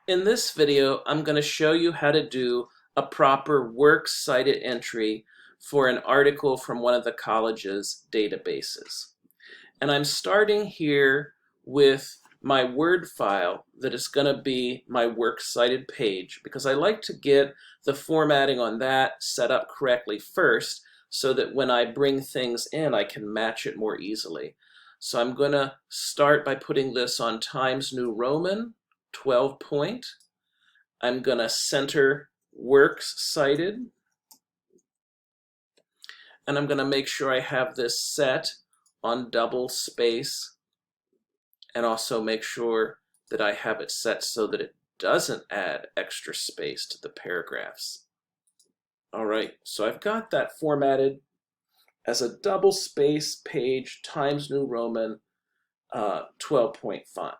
In this video, I'm going to show you how to do a proper works cited entry for an article from one of the college's databases. And I'm starting here with my Word file that is going to be my works cited page because I like to get the formatting on that set up correctly first so that when I bring things in, I can match it more easily. So I'm going to start by putting this on Times New Roman 12 point. I'm going to center works cited, and I'm going to make sure I have this set on double space, and also make sure that I have it set so that it doesn't add extra space to the paragraphs. All right, so I've got that formatted as a double space page Times New Roman 12-point font.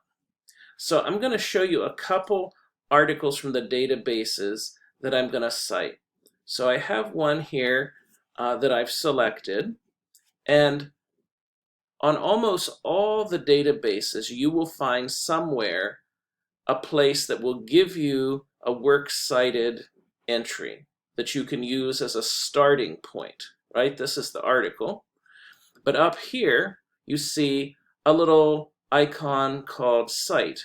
So I'm going to show you a couple articles from the databases that I'm going to cite. So I have one here that I've selected, and on almost all the databases you will find somewhere a place that will give you a works cited entry that you can use as a starting point, right? This is the article. But up here you see a little icon called Cite.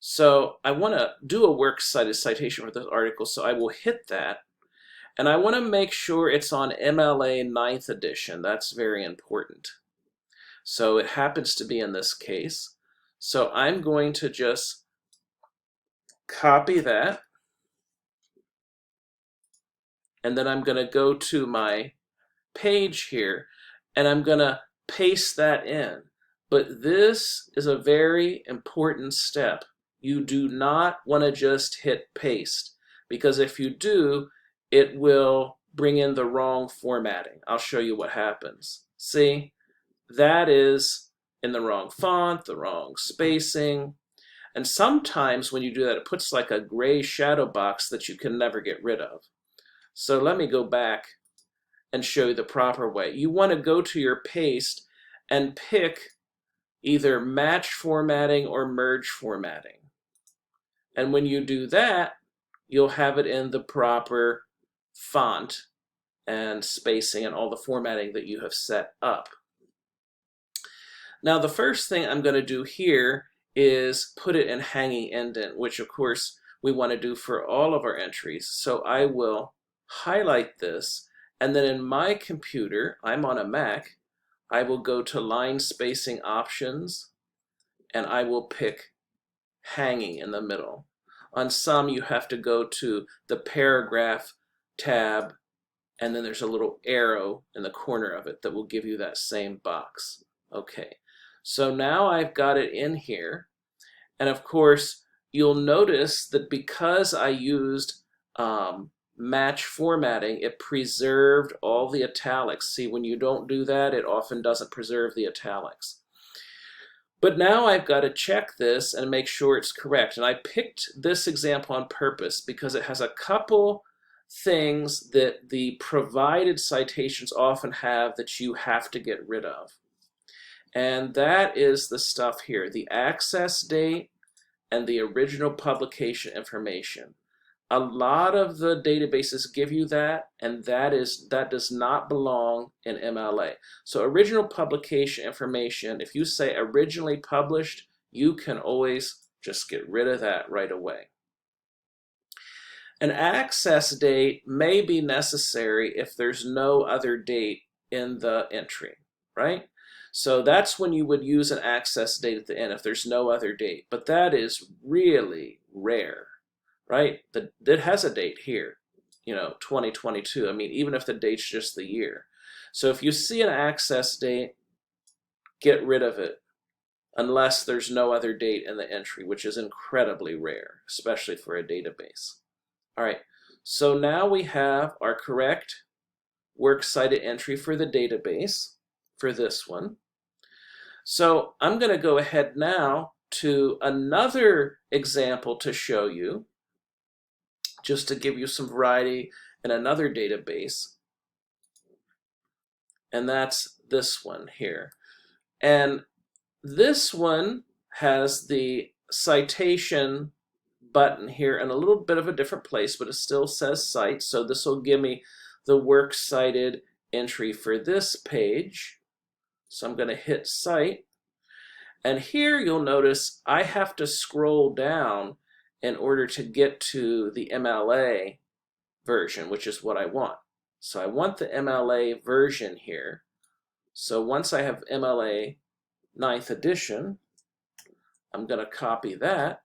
So I want to do a works cited citation for this article, so I will hit that. And I want to make sure it's on MLA 9th edition. That's very important. So it happens to be in this case. So I'm going to just copy that. And then I'm going to go to my page here, and I'm going to paste that in. But this is a very important step. You do not want to just hit paste, because if you do, it will bring in the wrong formatting. I'll show you what happens. See, that is in the wrong font, the wrong spacing, and sometimes when you do that, it puts like a gray shadow box that you can never get rid of. So let me go back and show you the proper way. You want to go to your paste and pick either match formatting or merge formatting. And when you do that, you'll have it in the proper font and spacing and all the formatting that you have set up. Now the first thing I'm going to do here is put it in hanging indent, which of course we want to do for all of our entries. So I will highlight this, and then in my computer, I'm on a Mac, I will go to line spacing options, and I will pick hanging in the middle. On some, you have to go to the paragraph tab, and then there's a little arrow in the corner of it that will give you that same box. Okay, so now I've got it in here, and of course, you'll notice that because I used match formatting, it preserved all the italics. See, when you don't do that, it often doesn't preserve the italics. But now I've got to check this and make sure it's correct. And I picked this example on purpose because it has a couple things that the provided citations often have that you have to get rid of. And that is the stuff here, the access date and the original publication information. A lot of the databases give you that, and that does not belong in MLA. So original publication information, if you say originally published, you can always just get rid of that right away. An access date may be necessary if there's no other date in the entry, right? So that's when you would use an access date at the end if there's no other date, but that is really rare. Right? It has a date here, 2022. I mean, even if the date's just the year. So if you see an access date, get rid of it unless there's no other date in the entry, which is incredibly rare, especially for a database. All right, so now we have our correct works cited entry for the database for this one. So I'm going to go ahead now to another example to show you, just to give you some variety in another database, and that's this one here. And this one has the citation button here in a little bit of a different place, but it still says Cite. So this will give me the works cited entry for this page. So I'm going to hit Cite. And here you'll notice I have to scroll down in order to get to the MLA version, which is what I want. So I want the MLA version here. So once I have MLA 9th edition, I'm going to copy that,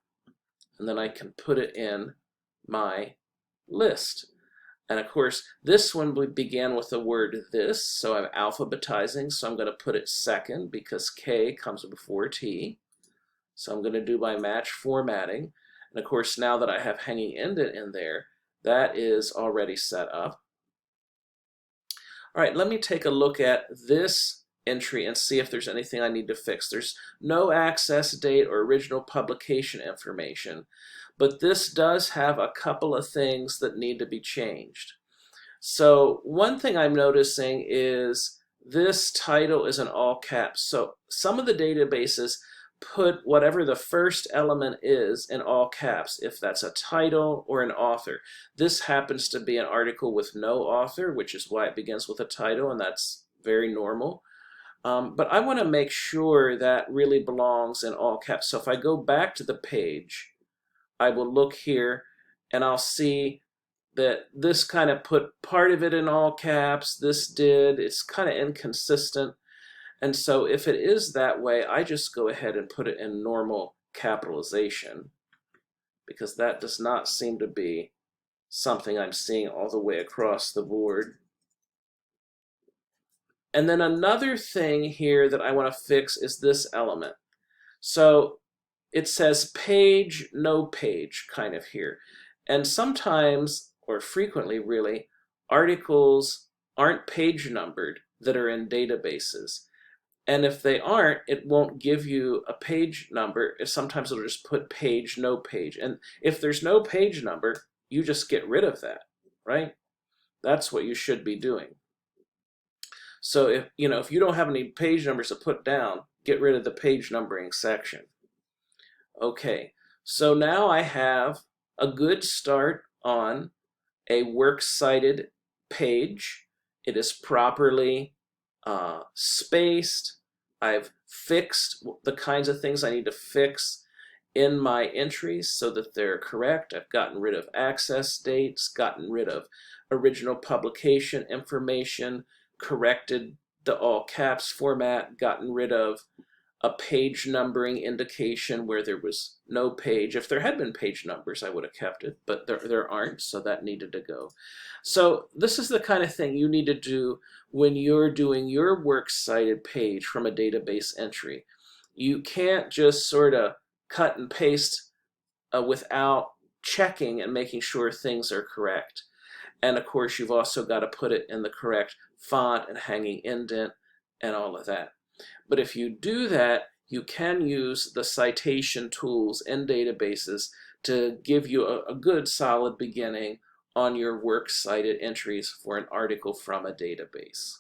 and then I can put it in my list. And of course, this one began with the word this, so I'm alphabetizing, so I'm going to put it second because K comes before T. So I'm going to do my match formatting. And of course, now that I have hanging indent in there, that is already set up. All right, let me take a look at this entry and see if there's anything I need to fix. There's no access date or original publication information, but this does have a couple of things that need to be changed. So one thing I'm noticing is this title is in all caps. So some of the databases put whatever the first element is in all caps, if that's a title or an author. This happens to be an article with no author, which is why it begins with a title, and that's very normal. But I want to make sure that really belongs in all caps. So if I go back to the page, I will look here and I'll see that this kind of put part of it in all caps, this did, it's kind of inconsistent. And so if it is that way, I just go ahead and put it in normal capitalization, because that does not seem to be something I'm seeing all the way across the board. And then another thing here that I want to fix is this element. So it says page, no page kind of here. And sometimes, or frequently really, articles aren't page numbered that are in databases. And if they aren't, it won't give you a page number. Sometimes it'll just put page, no page. And if there's no page number, you just get rid of that, right? That's what you should be doing. So if you don't have any page numbers to put down, get rid of the page numbering section. Okay, so now I have a good start on a works cited page. It is properly spaced. I've fixed the kinds of things I need to fix in my entries so that they're correct. I've gotten rid of access dates, gotten rid of original publication information, corrected the all caps format, gotten rid of a page numbering indication where there was no page. If there had been page numbers, I would have kept it, but there aren't, so that needed to go. So this is the kind of thing you need to do when you're doing your works cited page from a database entry. You can't just sort of cut and paste without checking and making sure things are correct. And of course, you've also got to put it in the correct font and hanging indent and all of that. But if you do that, you can use the citation tools in databases to give you a good solid beginning on your works cited entries for an article from a database.